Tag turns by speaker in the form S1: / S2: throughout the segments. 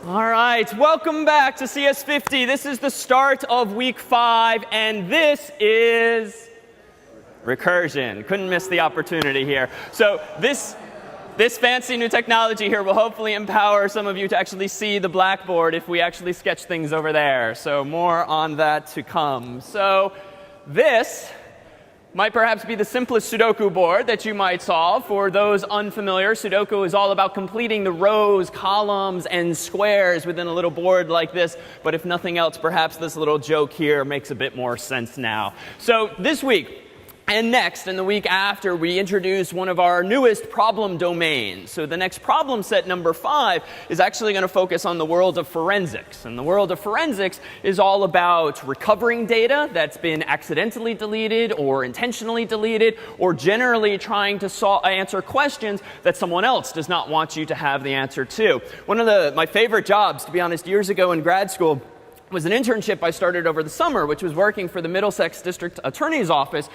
S1: All right, welcome back to CS50. This is the start of week 5, and this is recursion. Couldn't miss the opportunity here. So this fancy new technology here will hopefully empower some of you to actually see the blackboard if we actually sketch things over there. So more on that to come. So this might perhaps be the simplest Sudoku board that you might solve. For those unfamiliar, Sudoku is all about completing the rows, columns, and squares within a little board like this. But if nothing else, perhaps this little joke here makes a bit more sense now. So this week, and next, and the week after, we introduce one of our newest problem domains. So the next problem set, number 5, is actually going to focus on the world of forensics. And the world of forensics is all about recovering data that's been accidentally deleted or intentionally deleted, or generally trying to answer questions that someone else does not want you to have the answer to. One of my favorite jobs, to be honest, years ago in grad school, was an internship I started over the summer, which was working for the Middlesex District Attorney's Office,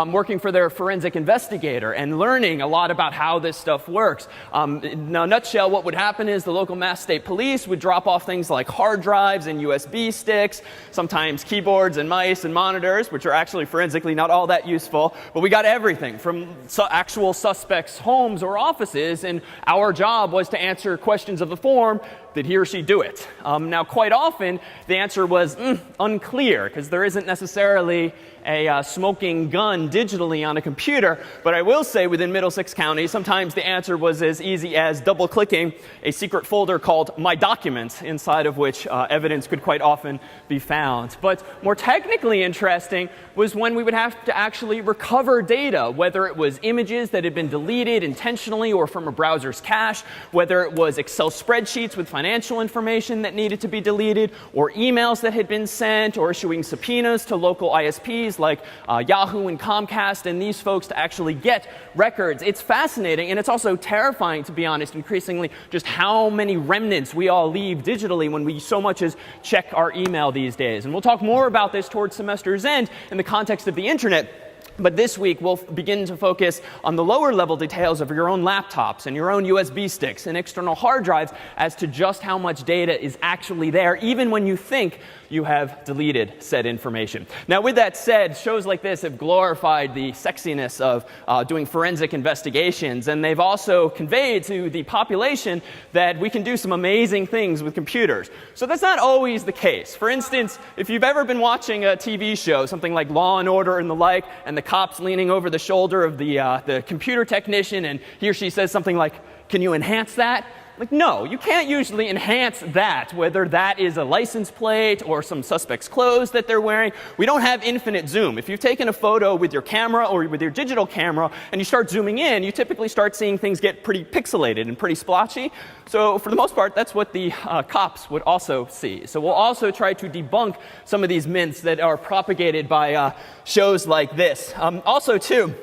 S1: working for their forensic investigator and learning a lot about how this stuff works. In a nutshell, what would happen is the local Mass State Police would drop off things like hard drives and USB sticks, sometimes keyboards and mice and monitors, which are actually forensically not all that useful. But we got everything from actual suspects' homes or offices, and our job was to answer questions of the form, did he or she do it? Now, quite often, the answer was unclear, because there isn't necessarily a smoking gun digitally on a computer. But I will say within Middlesex County, sometimes the answer was as easy as double-clicking a secret folder called My Documents, inside of which evidence could quite often be found. But more technically interesting was when we would have to actually recover data, whether it was images that had been deleted intentionally or from a browser's cache, whether it was Excel spreadsheets with financial information that needed to be deleted, or emails that had been sent, or issuing subpoenas to local ISPs like Yahoo and Comcast and these folks to actually get records. It's fascinating, and it's also terrifying, to be honest, increasingly, just how many remnants we all leave digitally when we so much as check our email these days. And we'll talk more about this towards semester's end in the context of the internet. But this week, we'll begin to focus on the lower level details of your own laptops and your own USB sticks and external hard drives as to just how much data is actually there, even when you think you have deleted said information. Now, with that said, shows like this have glorified the sexiness of doing forensic investigations. And they've also conveyed to the population that we can do some amazing things with computers. So that's not always the case. For instance, if you've ever been watching a TV show, something like Law and Order and the like, and the cop's leaning over the shoulder of the computer technician, and he or she says something like, "Can you enhance that?" Like, no, you can't usually enhance that, whether that is a license plate or some suspect's clothes that they're wearing. We don't have infinite zoom. If you've taken a photo with your camera or with your digital camera and you start zooming in, you typically start seeing things get pretty pixelated and pretty splotchy. So for the most part, that's what the cops would also see. So we'll also try to debunk some of these myths that are propagated by shows like this. Also, too,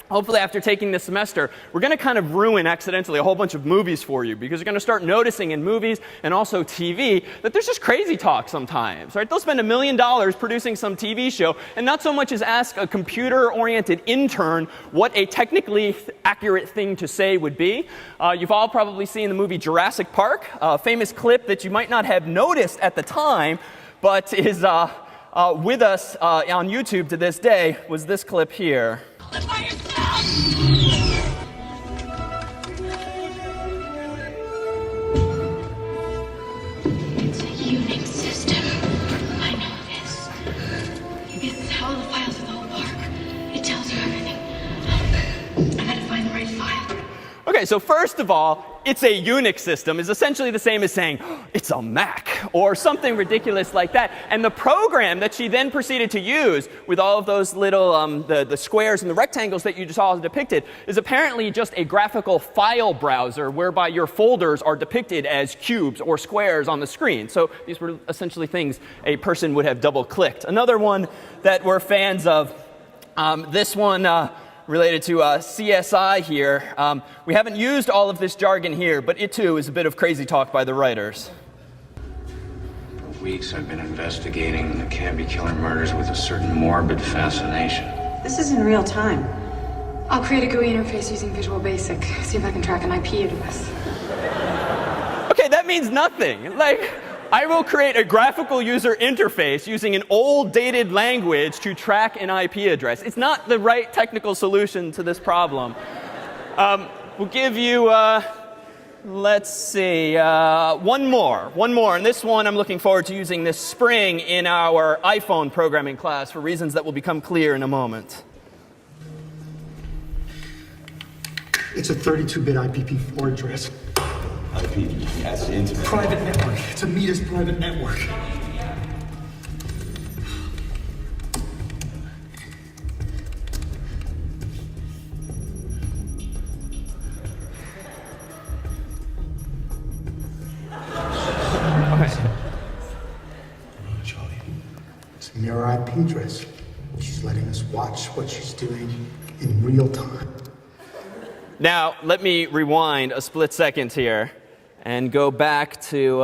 S1: hopefully after taking this semester, we're going to kind of ruin accidentally a whole bunch of movies for you, because you're going to start noticing in movies and also TV that there's just crazy talk sometimes. Right? They'll spend $1 million producing some TV show and not so much as ask a computer-oriented intern what a technically accurate thing to say would be. You've all probably seen the movie Jurassic Park, a famous clip that you might not have noticed at the time, but is with us on YouTube to this day, was this clip here.
S2: It's a Unix system. I know this. It's all the files of the whole park. It tells you everything. I gotta find the right file.
S1: OK, so first of all, it's a Unix system is essentially the same as saying, it's a Mac, or something ridiculous like that. And the program that she then proceeded to use with all of those little, the squares and the rectangles that you just saw depicted, is apparently just a graphical file browser whereby your folders are depicted as cubes or squares on the screen. So these were essentially things a person would have double-clicked. Another one that we're fans of, this one, related to CSI here. We haven't used all of this jargon here, but it too is a bit of crazy talk by the writers.
S3: For weeks I've been investigating the Canby Killer murders with a certain morbid fascination.
S4: This is in real time.
S2: I'll create a GUI interface using Visual Basic. See if I can track an IP address.
S1: Okay, that means nothing. Like, I will create a graphical user interface using an old dated language to track an IP address. It's not the right technical solution to this problem. We'll give you, let's see, one more. And this one I'm looking forward to using this spring in our iPhone programming class for reasons that will become clear in a moment.
S4: It's a 32-bit IPv4 address.
S5: IP, yes, internet.
S4: Private network. It's a Midas private network. Charlie. It's a mirror IP address. She's letting us watch what she's doing in real time.
S1: Now, let me rewind a split second here and go back to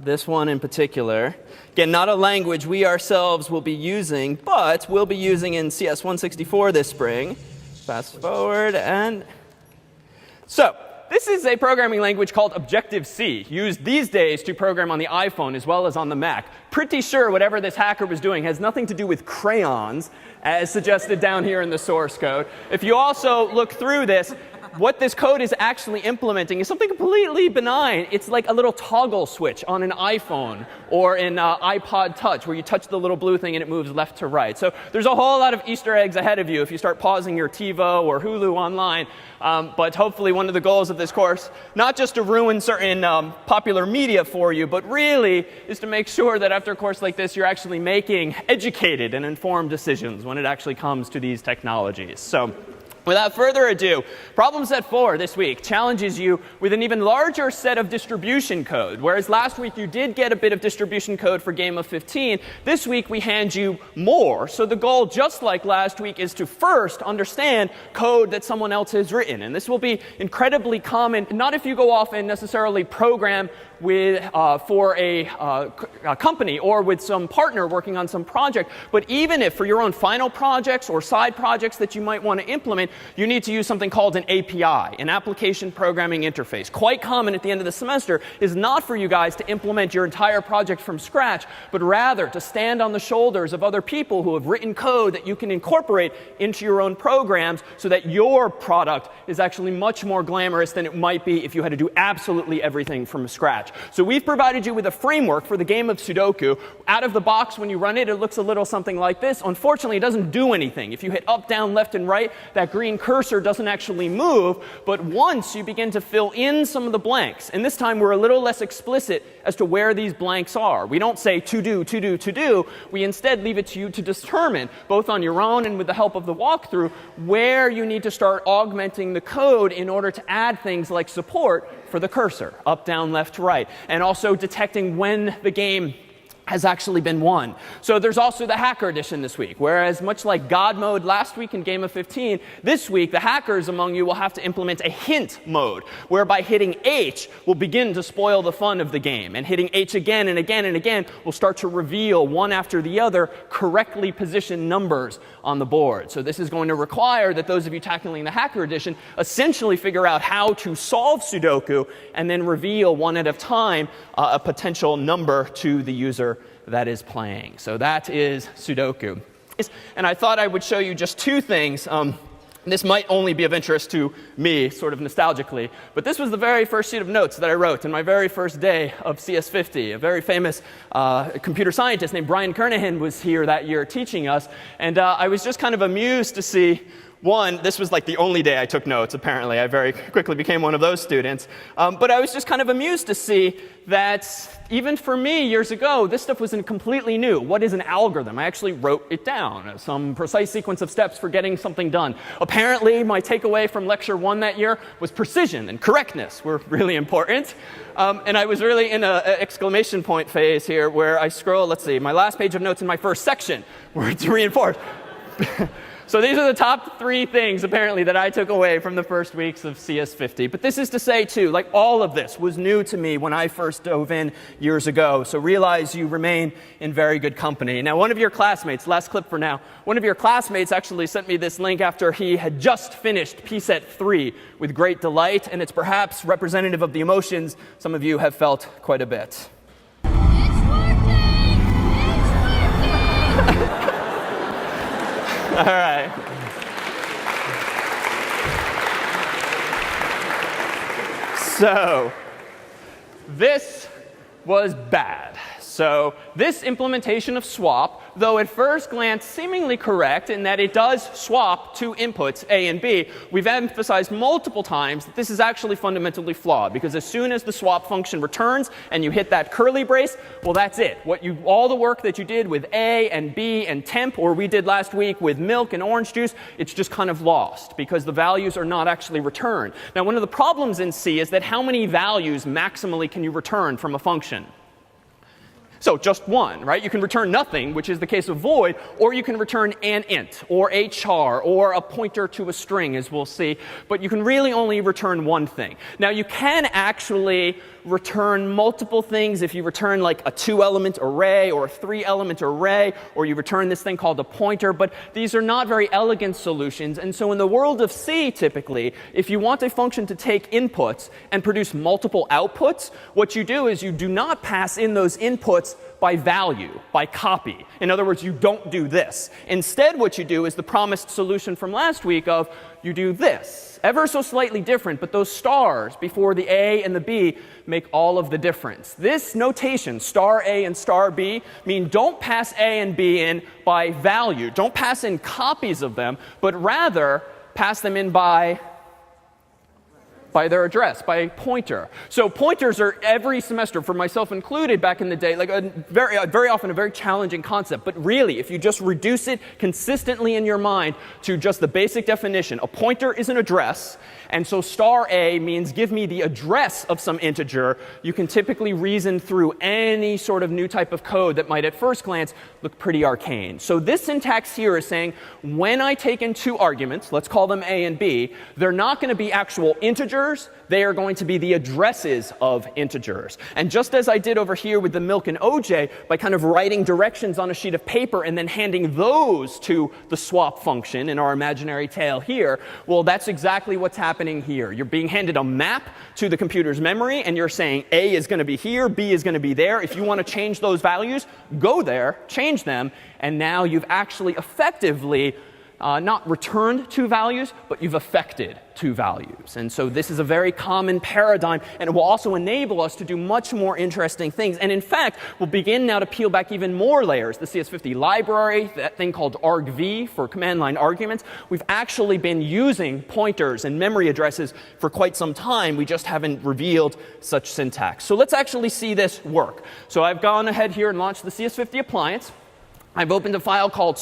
S1: this one in particular. Again, not a language we ourselves will be using, but we'll be using in CS164 this spring. Fast forward and... So, this is a programming language called Objective-C, used these days to program on the iPhone as well as on the Mac. Pretty sure whatever this hacker was doing has nothing to do with crayons, as suggested down here in the source code. If you also look through this, what this code is actually implementing is something completely benign. It's like a little toggle switch on an iPhone or an iPod Touch, where you touch the little blue thing and it moves left to right. So there's a whole lot of Easter eggs ahead of you if you start pausing your TiVo or Hulu online. But hopefully one of the goals of this course, not just to ruin certain popular media for you, but really is to make sure that after a course like this, you're actually making educated and informed decisions when it actually comes to these technologies. So, without further ado, problem set 4 this week challenges you with an even larger set of distribution code. Whereas last week you did get a bit of distribution code for Game of 15, this week we hand you more. So the goal, just like last week, is to first understand code that someone else has written. And this will be incredibly common, not if you go off and necessarily program with, for a company or with some partner working on some project, but even if for your own final projects or side projects that you might want to implement, you need to use something called an API, an application programming interface. Quite common at the end of the semester is not for you guys to implement your entire project from scratch, but rather to stand on the shoulders of other people who have written code that you can incorporate into your own programs so that your product is actually much more glamorous than it might be if you had to do absolutely everything from scratch. So we've provided you with a framework for the game of Sudoku. Out of the box, when you run it, it looks a little something like this. Unfortunately, it doesn't do anything. If you hit up, down, left, and right, that green cursor doesn't actually move. But once you begin to fill in some of the blanks, and this time we're a little less explicit as to where these blanks are. We don't say to do, to do, to do. We instead leave it to you to determine, both on your own and with the help of the walkthrough, where you need to start augmenting the code in order to add things like support for the cursor, up, down, left, right, and also detecting when the game has actually been won. So there's also the hacker edition this week, whereas much like God mode last week in Game of 15, this week the hackers among you will have to implement a hint mode, whereby hitting H will begin to spoil the fun of the game, and hitting H again and again and again will start to reveal one after the other correctly positioned numbers on the board. So this is going to require that those of you tackling the hacker edition essentially figure out how to solve Sudoku and then reveal one at a time a potential number to the user that is playing. So that is Sudoku. And I thought I would show you just two things. This might only be of interest to me, sort of nostalgically, but this was the very first sheet of notes that I wrote in my very first day of CS50. A very famous computer scientist named Brian Kernighan was here that year teaching us, and I was just kind of amused to see, one, this was like the only day I took notes, apparently. I very quickly became one of those students. But I was just kind of amused to see that even for me years ago, this stuff was completely new. What is an algorithm? I actually wrote it down, some precise sequence of steps for getting something done. Apparently, my takeaway from lecture 1 that year was precision and correctness were really important. And I was really in an exclamation point phase here where I scroll, let's see, my last page of notes in my first section where it's reinforced. So these are the top 3 things, apparently, that I took away from the first weeks of CS50. But this is to say, too, like all of this was new to me when I first dove in years ago. So realize you remain in very good company. Now, one of your classmates, last clip for now, one of your classmates actually sent me this link after he had just finished PSET 3 with great delight. And it's perhaps representative of the emotions some of you have felt quite a bit. All right. So this was bad. So this implementation of swap, though at first glance seemingly correct in that it does swap 2 inputs, A and B, we've emphasized multiple times that this is actually fundamentally flawed. Because as soon as the swap function returns and you hit that curly brace, well, that's it. All the work that you did with A and B and temp, or we did last week with milk and orange juice, it's just kind of lost because the values are not actually returned. Now, one of the problems in C is that how many values maximally can you return from a function? So just 1, right? You can return nothing, which is the case of void, or you can return an int, or a char, or a pointer to a string, as we'll see. But you can really only return 1 thing. Now, you can actually return multiple things if you return like a 2-element array or a 3-element array, or you return this thing called a pointer. But these are not very elegant solutions. And so in the world of C, typically, if you want a function to take inputs and produce multiple outputs, what you do is you do not pass in those inputs by value, by copy. In other words, you don't do this. Instead, what you do is the promised solution from last week of you do this. Ever so slightly different, but those stars before the A and the B make all of the difference. This notation, star A and star B, mean don't pass A and B in by value. Don't pass in copies of them, but rather pass them in by their address, by a pointer. So pointers are every semester, for myself included back in the day, like very often a very challenging concept. But really, if you just reduce it consistently in your mind to just the basic definition, a pointer is an address. And so star A means give me the address of some integer. You can typically reason through any sort of new type of code that might at first glance look pretty arcane. So this syntax here is saying when I take in 2 arguments, let's call them A and B, they're not going to be actual integers. They are going to be the addresses of integers. And just as I did over here with the milk and OJ, by kind of writing directions on a sheet of paper and then handing those to the swap function in our imaginary tale here, well, that's exactly what's happening here. You're being handed a map to the computer's memory, and you're saying A is going to be here, B is going to be there. If you want to change those values, go there, change them, and now you've actually effectively not returned 2 values, but you've affected 2 values. And so this is a very common paradigm, and it will also enable us to do much more interesting things. And in fact, we'll begin now to peel back even more layers. The CS50 library, that thing called argv for command line arguments, we've actually been using pointers and memory addresses for quite some time. We just haven't revealed such syntax. So let's actually see this work. So I've gone ahead here and launched the CS50 appliance. I've opened a file called